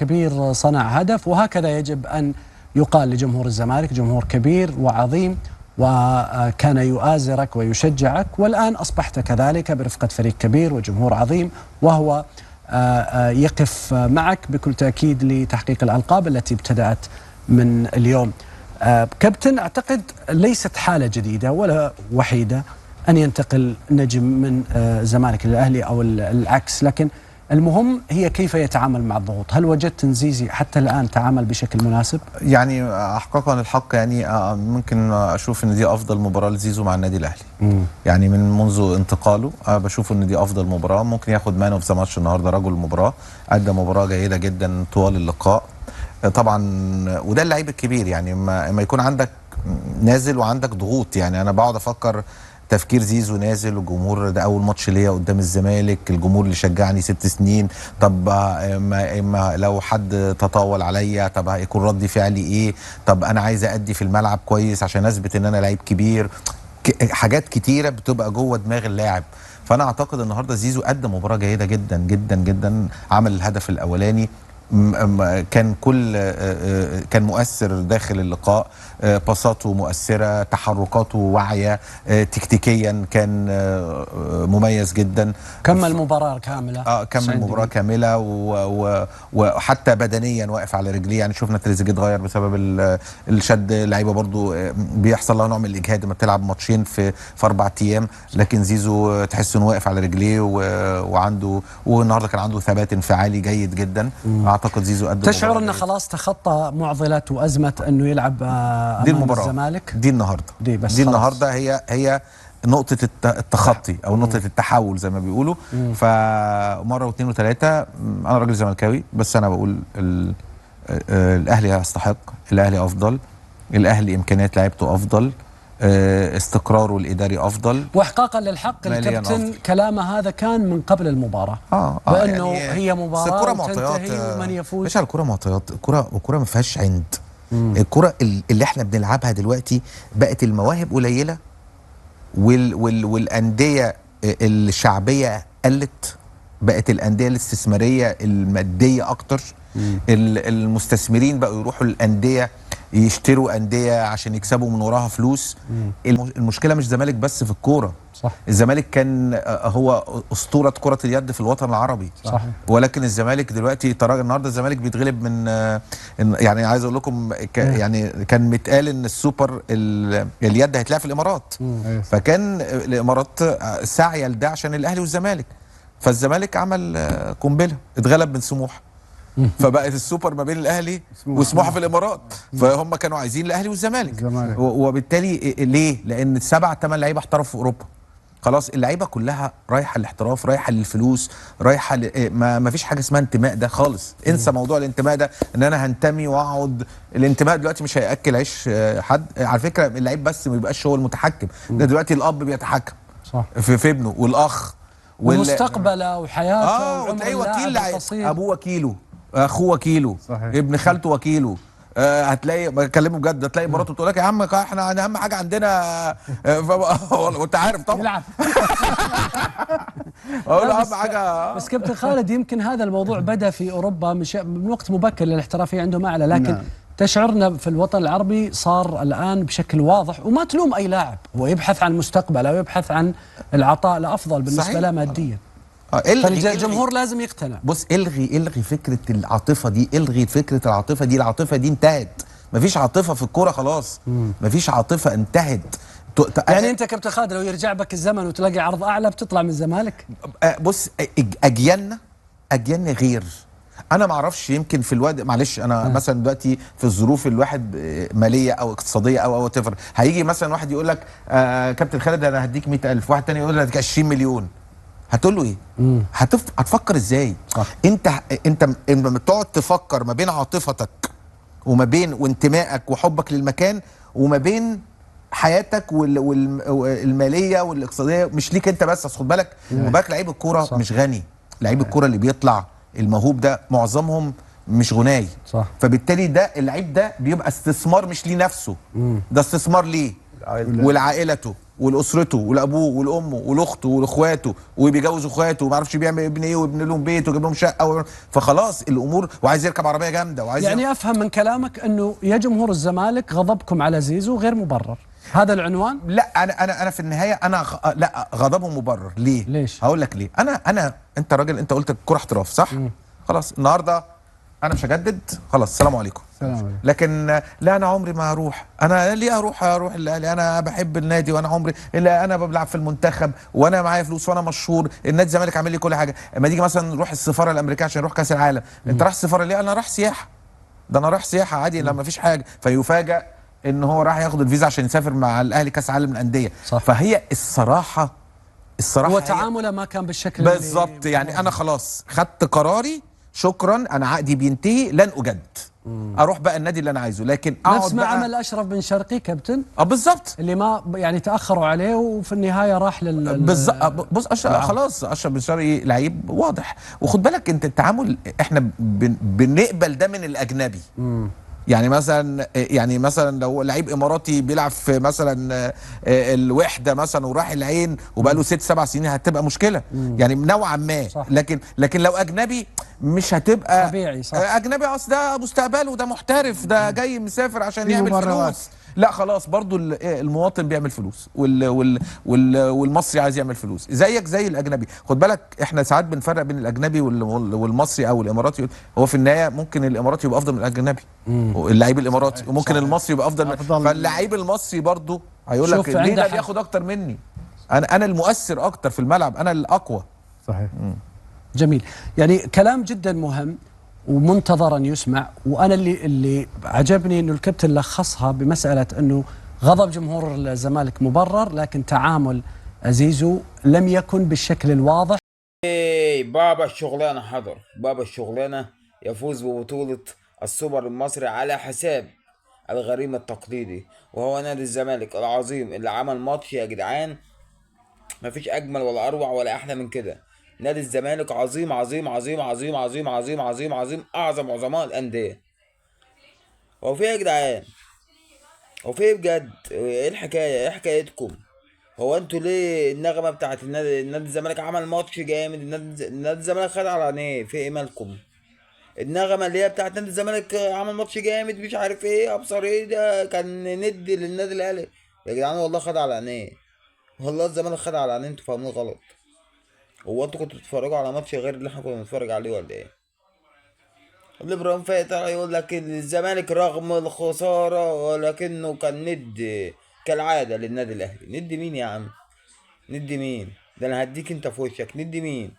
كبير صنع هدف، وهكذا يجب أن يقال لجمهور الزمالك، جمهور كبير وعظيم وكان يؤازرك ويشجعك، والآن أصبحت كذلك برفقة فريق كبير وجمهور عظيم وهو يقف معك بكل تأكيد لتحقيق الألقاب التي ابتدأت من اليوم. كابتن، أعتقد ليست حالة جديدة ولا وحيدة أن ينتقل نجم من الزمالك للأهلي أو العكس، لكن المهم هي كيف يتعامل مع الضغوط. هل وجدت زيزي حتى الآن تعامل بشكل مناسب؟ يعني احقاقا الحق يعني ممكن اشوف ان دي افضل مباراه لزيزو مع النادي الاهلي. يعني من منذ انتقاله بشوف ان دي افضل مباراه. ممكن ياخد مان اوف ذا ماتش النهارده، رجل المباراه، ادى مباراه جيده جدا طوال اللقاء طبعا. وده اللعيب الكبير، يعني ما يكون عندك نازل وعندك ضغوط. يعني انا بقعد افكر تفكير زيزو نازل، والجمهور ده اول ماتش ليا قدام الزمالك، الجمهور اللي شجعني 6 سنين، طب ما لو حد تطاول عليا طب هيكون ردي فعلي ايه؟ طب انا عايز ادي في الملعب كويس عشان اثبت ان انا لعيب كبير. حاجات كتيره بتبقى جوه دماغ اللاعب. فانا اعتقد النهارده زيزو ادى مباراه جيده جدا جدا جدا. عمل الهدف الاولاني، كان كان مؤثر داخل اللقاء، باصاته مؤثره، تحركاته واعيه، تكتيكيا كان مميز جدا. كمل مباراه كامله. كمل مباراه كامله وحتى بدنيا واقف على رجليه. يعني شفنا تريزيجيه اتغير بسبب الشد. لعيبه برضو بيحصل لها نوع من الاجهاد لما بتلعب ماتشين في 4 ايام، لكن زيزو تحس انه واقف على رجليه وعنده، والنهارده كان عنده ثبات انفعالي جيد جدا. اعتقد زيزو قدم. تشعر انه خلاص تخطى معضله وازمه انه يلعب امام الزمالك؟ دي النهارده، دي النهارده هي نقطه التخطي او نقطه التحول زي ما بيقولوا. فمره واثنين وثلاثه انا راجل زملكاوي، بس انا بقول الاهلي يستحق، الاهلي افضل، الاهلي امكانيات لعيبته افضل، استقراره الاداري افضل. واحقاقا للحق الكابتن كلامه هذا كان من قبل المباراه بانه يعني هي مباراه وتنتهي ومن يفوز. مش على الكوره معطيات، الكوره ما فيهاش عند. الكوره اللي احنا بنلعبها دلوقتي بقت المواهب قليله والانديه الشعبيه قلت، بقت الانديه الاستثماريه الماديه اكتر. المستثمرين بقوا يروحوا الانديه يشتروا انديه عشان يكسبوا من وراها فلوس. المشكله مش زمالك بس في الكوره، صح. الزمالك كان هو اسطوره كره اليد في الوطن العربي، صح. ولكن الزمالك دلوقتي النهارده الزمالك بيتغلب من، يعني عايز اقول لكم يعني كان متقال ان السوبر اليد هيتلعب في الامارات، فكان الامارات ساعيه لده عشان الاهلي والزمالك، فالزمالك عمل قنبله، اتغلب من سموحه، فبقت السوبر ما بين الاهلي وسموحه في الامارات. فهم كانوا عايزين الاهلي والزمالك، وبالتالي ليه؟ لان 7 8 لعيبه احترفوا في اوروبا. خلاص اللعيبه كلها رايحه للاحتراف، رايحه للفلوس، رايحه ما فيش حاجه اسمها انتماء ده خالص. انسى موضوع الانتماء ده، ان انا هنتمي واقعد. الانتماء دلوقتي مش هياكل عيش حد. على فكره اللعيب بس ما بيبقاش هو المتحكم، ده دلوقتي الاب بيتحكم صح في ابنه، والاخ ومستقبله وحياته. وتلاقيه وكيل لعيب، ابوه وكيله، اخوه وكيله، صحيح. ابن خالته وكيله. هتلاقي بكلمه بجد، هتلاقي مراته تقول لك يا عم احنا اهم حاجه عندنا وانت عارف طبعا يلعب. اقول اهم حاجه. بس كابتن خالد، يمكن هذا الموضوع بدا في اوروبا من وقت مبكر للاحترافيه عندهم اعلى، لكن تشعرنا في الوطن العربي صار الان بشكل واضح. وما تلوم اي لاعب، هو يبحث عن مستقبله ويبحث عن العطاء الافضل بالنسبه له ماديا. فالجمهور لازم يقتنع. بص، الغي فكره العاطفه دي، الغي فكره العاطفه دي. العاطفه دي انتهت، مفيش عاطفه في الكوره خلاص، مفيش عاطفه، انتهت. يعني انت كابتن خالد لو يرجع بك الزمن وتلاقي عرض اعلى بتطلع من الزمالك؟ بص، اجيالنا غير. انا ما اعرفش، يمكن في الوقت، معلش انا مثلا دلوقتي في الظروف الواحد ماليه او اقتصاديه او تفر، هيجي مثلا واحد يقول لك كابتن خالد انا هديك 100,000، واحد تاني يقول لك 20 مليون، هتقول له ايه؟ هتفكر ازاي؟ انت لما تقعد تفكر ما بين عاطفتك وما بين وانتمائك وحبك للمكان وما بين حياتك والماليه والاقتصاديه، مش ليك انت بس. خد بالك، لعيب الكوره مش غني. لعيب الكوره اللي بيطلع الموهوب ده معظمهم مش غناي، صح. فبالتالي ده اللعيب ده بيبقى استثمار مش ليه نفسه، ده استثمار ليه ولعائلته. ولاسرته ولابوه ولامه ولاخته ولاخواته، وبيجوز اخواته وما اعرفش بيعمل ابن ايه ويبني لهم بيت ويجيب لهم شقه فخلاص الامور، وعايز يركب عربيه جامده وعايز يعني افهم من كلامك انه يا جمهور الزمالك غضبكم على زيزو غير مبرر، هذا العنوان؟ لا انا في النهايه لا، غضبه مبرر. ليه؟ ليش؟ هقول لك ليه. انت راجل، انت قلت الكوره احتراف صح؟ خلاص النهارده انا مش هجدد، خلاص السلام عليكم. سلام عليكم. لكن لا، انا عمري ما هروح. انا ليه اروح الاهلي؟ انا بحب النادي، وانا عمري الا انا بلعب في المنتخب، وانا معايا فلوس، وانا مشهور، النادي الزمالك عامل لي كل حاجه. اما تيجي مثلا نروح السفاره الامريكيه عشان نروح كاس العالم، انت رايح السفاره ليه؟ انا رايح سياحه. ده انا رايح سياحه عادي لما فيش حاجه. فيفاجئ ان هو راح ياخد الفيزا عشان يسافر مع الاهلي كاس عالم الانديه. صح. فهي الصراحه هو تعامله ما كان بالشكل بالظبط. يعني انا خلاص خدت قراري، شكرا، انا عقدي بينتهي، لن اجدد. اروح بقى النادي اللي انا عايزه، لكن اقعد نفس ما بقى عمل اشرف بن شرقي كابتن، بالظبط. اللي ما يعني تاخروا عليه وفي النهايه راح بالظبط. بص خلاص اشرف بن شرقي لعيب واضح. وخد بالك انت التعامل، احنا بنقبل ده من الاجنبي. يعني مثلا لو لعيب اماراتي بيلعب في مثلا الوحده مثلا وراح العين وبقى له 6 7 سنين، هتبقى مشكله يعني نوعا ما. صح. لكن لو اجنبي مش هتبقى طبيعي. صح. اجنبي، اصل ده مستقبله، ده محترف، ده جاي مسافر عشان يعمل فلوس. لا خلاص، برضو المواطن بيعمل فلوس، والمصري عايز يعمل فلوس زيك زي الاجنبي. خد بالك احنا ساعات بنفرق بين الاجنبي والمصري او الاماراتي. هو في النهايه ممكن الاماراتي يبقى افضل من الاجنبي، اللعيب الاماراتي، وممكن المصري يبقى افضل فاللعيب المصري برضو هيقول لك ليه ده بياخد اكتر مني؟ انا المؤثر اكتر في الملعب، انا الاقوى. صحيح. جميل. يعني كلام جدا مهم ومنتظر ان يسمع. وانا اللي عجبني انه الكابتن لخصها بمساله انه غضب جمهور الزمالك مبرر، لكن تعامل زيزو لم يكن بالشكل الواضح. بابا الشغلانه حضر، بابا الشغلانه يفوز ببطوله السوبر المصري على حساب الغريم التقليدي، وهو نادي الزمالك العظيم اللي عمل ماتش يا جدعان مفيش اجمل ولا اروع ولا احلى من كده. نادي الزمالك عظيم عظيم عظيم عظيم عظيم عظيم عظيم عظيم، اعظم عظماء الانديه. هو في ايه يا جدعان؟ هو في ايه بجد؟ ايه الحكايه؟ ايه حكايتكم؟ هو انتوا ليه النغمه بتاعت نادي الزمالك عمل ماتش جامد، نادي الزمالك خد على عينيه، في ايه مالكم؟ النغمه اللي هي بتاعت نادي الزمالك عمل ماتش جامد مش عارف ايه ابصر ايه، ده كان ند للنادي الاهلي يا جدعان، والله خد على عينيه، والله الزمالك خد على عينيه، انتوا فاهمين غلط. هو انتوا كنتوا بتتفرجوا على ماتش غير اللي احنا كنا بنتفرج عليه ولا ايه؟ اللي ابراهيم فايق طلع يقول لك الزمالك رغم الخساره ولكنه كان ند كالعاده للنادي الاهلي. ند مين يا عم؟ ند مين؟ ده انا هديك انت في وشك. ند مين؟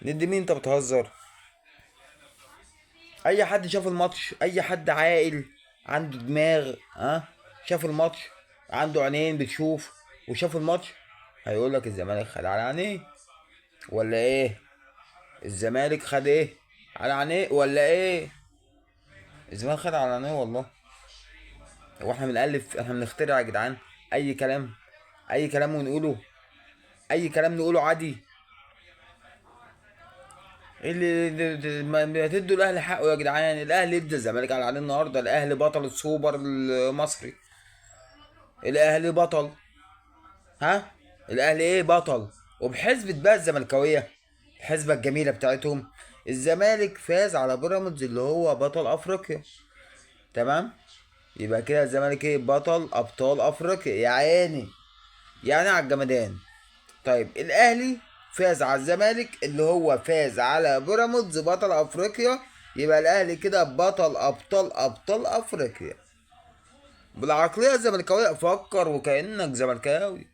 ند مين؟ انت بتهزر. اي حد شاف الماتش، اي حد عاقل عنده دماغ شاف الماتش، عنده عينين بتشوف وشاف الماتش، هيقول لك الزمالك خد على عينيه ولا ايه؟ الزمالك خد ايه على عينيه ولا ايه؟ الزمالك خد على عينيه والله. هو احنا بنألف؟ احنا بنخترع يا جدعان؟ اي كلام، اي كلام ونقوله، اي كلام نقوله عادي. اللي ما تدوا الاهلي حقه يا جدعان. الاهلي ادى الزمالك على عينيه النهارده. الاهلي بطل السوبر المصري، الاهلي بطل. الاهلي ايه؟ بطل. وبحسبة بقى الزملكاويه الحسبه الجميله بتاعتهم، الزمالك فاز على بيراميدز اللي هو بطل افريقيا، تمام؟ يبقى كده الزمالك ايه؟ بطل ابطال افريقيا يا عيني، يعني على الجمدان. طيب الاهلي فاز على الزمالك اللي هو فاز على بيراميدز بطل افريقيا، يبقى الاهلي كده بطل ابطال افريقيا. بالعقليه الزملكاويه فكر وكانك زملكاوي،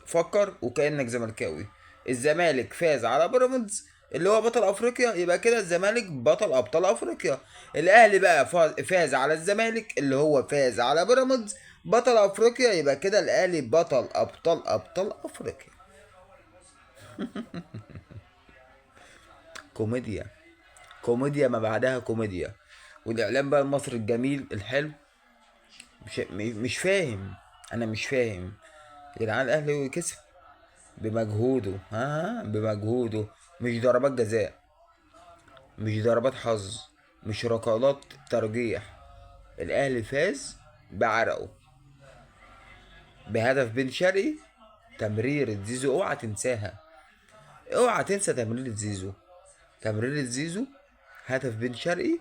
فكر وكانك زملكاوي. الزمالك فاز على بيراميدز اللي هو بطل افريقيا، يبقى كده الزمالك بطل ابطال افريقيا. الاهلي بقى فاز على الزمالك اللي هو فاز على بيراميدز بطل افريقيا، يبقى كده الاهلي بطل ابطال افريقيا. كوميديا، كوميديا ما بعدها كوميديا. والاعلام بقى المصري الجميل الحلو مش فاهم. انا مش فاهم يا جدعان. الاهلي كسب بمجهوده، بمجهوده، مش ضربات جزاء، مش ضربات حظ، مش ركلات ترجيح. الاهلي فاز بعرقه. بهدف بن شرقي. تمريرة زيزو اوعى تنساها، اوعى تنسى تمريرة زيزو. تمريرة زيزو، هدف بن شرقي،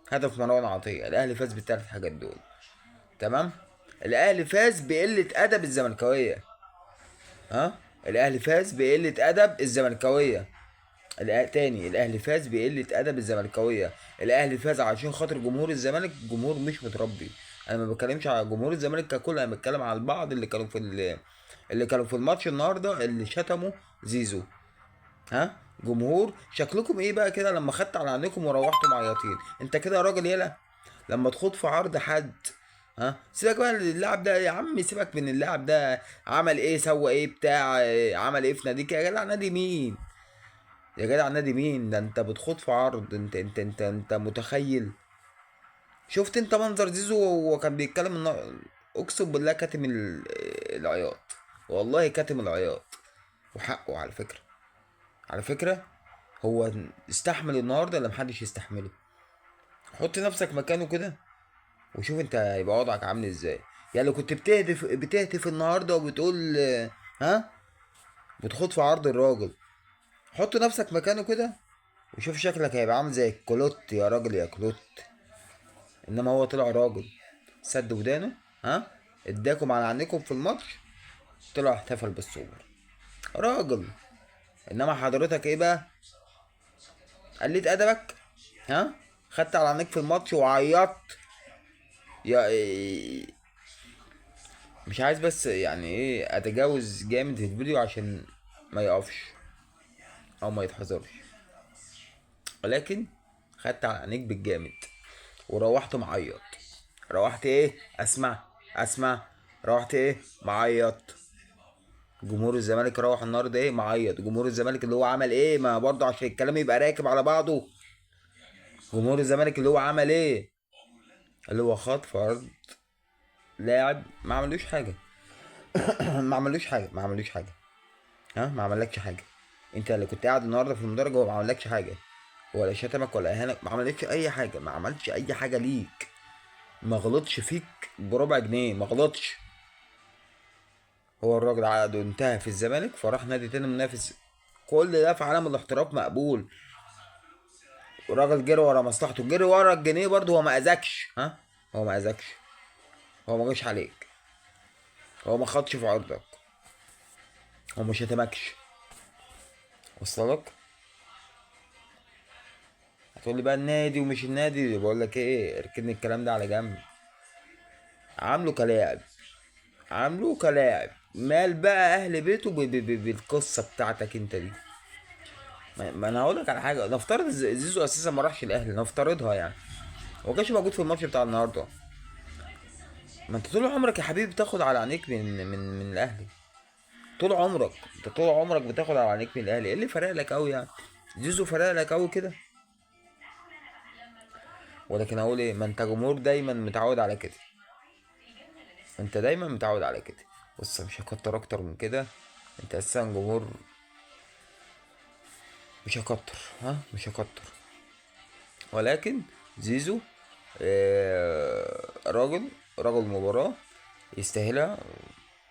هدف مروان عطية. الاهلي فاز بالثلاث حاجات دول. تمام. الاهلي فاز بقلة ادب الزملكاوية. ها، الاهلي فاز بقلة ادب الزملكاوية. تاني، الاهلي فاز بقلة ادب الزملكاوية. الاهلي فاز عشان خاطر جمهور الزمالك جمهور مش متربي. انا ما بتكلمش على جمهور الزمالك ككل، انا بتكلم على البعض اللي كانوا اللي كانوا في الماتش النهارده اللي شتموا زيزو. ها، جمهور شكلكم ايه بقى كده لما خدت على عينيكم وروحتوا معيطين؟ انت كده يا راجل يلا لما تخوض في عرض حد. ها، سيبك بقى من اللاعب ده يا عم، سيبك من اللاعب ده عمل ايه سوى ايه بتاع عمل ايه في ناديك يا جدع. نادي مين يا جدع؟ نادي مين ده؟ انت بتخوض في عرض. انت متخيل؟ شفت انت منظر زيزو وهو كان بيتكلم اقسم بالله كاتم العياط. والله كاتم العياط. وحقه على فكرة. على فكرة هو استحمل النهارده اللي محدش يستحمله. حط نفسك مكانه كده وشوف انت هيبقى وضعك عامل ازاي. يعني لو كنت بتهتف النهارده وبتقول ها، بتخوض في عرض الراجل، حط نفسك مكانه كده وشوف شكلك هيبقى عامل زي الكلوت يا راجل يا كلوت. انما هو طلع راجل، سد ودانه، ها، اداكم على عينيكم في الماتش، طلع احتفل بالسوبر، راجل. انما حضرتك ايه بقى؟ قلت ادبك. ها، خدت على عينيك في الماتش وعيطت. يا مش عايز بس يعني ايه اتجاوز جامد في الفيديو عشان ما يقفش او ما يتحذرش، ولكن خدت على عينيك بالجامد وروحت معيط. روحت ايه؟ اسمع. روحت ايه؟ معيط. جمهور الزمالك روح النهارده ايه؟ معيط. جمهور الزمالك اللي هو عمل ايه؟ ما برضه عشان الكلام يبقى راكب على بعضه. جمهور الزمالك اللي هو عمل ايه؟ اللي هو خاض في عرض لاعب ما عملوش حاجه. ما عملوش حاجه. ها، ما عملكش حاجه. انت اللي كنت قاعد النهارده في المدرج هو ما عملكش حاجه، ولا شتمك ولا اهانك، ما عملتش اي حاجه، ما عملتش اي حاجه ليك. ما غلطش فيك بربع جنيه، ما غلطش. هو الراجل عقده انتهى في الزمالك فراح نادي تاني منافس. كل ده في عالم الاحتراف مقبول. والراجل جري ورا مصلحته، جري ورا الجنيه برضه. هو ما اذاكش. ها، هو ما اذاكش، هو ما جاش عليك، هو ما خدش في عرضك، هو ما شتمكش. وصلك؟ هتقول لي بقى النادي ومش النادي، بقول لك ايه، اركن الكلام ده على جنب. عامله كلاعب، عامله كلاعب. مال بقى اهل بيته بالقصه بتاعتك انت دي. ما انا هقول لك على حاجه، نفترض زيزو اساسا ما راحش الاهلي، نفترضها يعني، هو كانش موجود في الماتش بتاع النهارده. ما انت طول عمرك يا حبيبي بتاخد على عينيك من الاهلي. طول عمرك، انت طول عمرك بتاخد على عينيك من الاهلي. ايه اللي فرق لك قوي يعني؟ زيزو فرق لك قوي كده؟ ولكن اقول ايه، ما انت جمهور دايما متعود على كده. انت دايما متعود على كده. بص مش هكتر اكتر من كده، انت اساسا جمهور. مش هكتر، ها، مش هكتر. ولكن زيزو راجل مباراة يستاهلها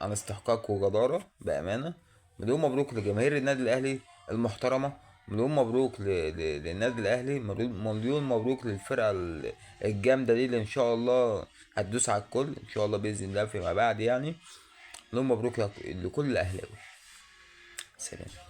عن استحقاق وجدارة بأمانة. مليون مبروك لجماهير النادي الأهلي المحترمة. مليون مبروك للنادي الأهلي. مليون مبروك للفرقة الجامدة دي اللي إن شاء الله هتدوس على الكل إن شاء الله بإذن الله فيما بعد يعني. مليون مبروك لكل الأهلاوي. سلام.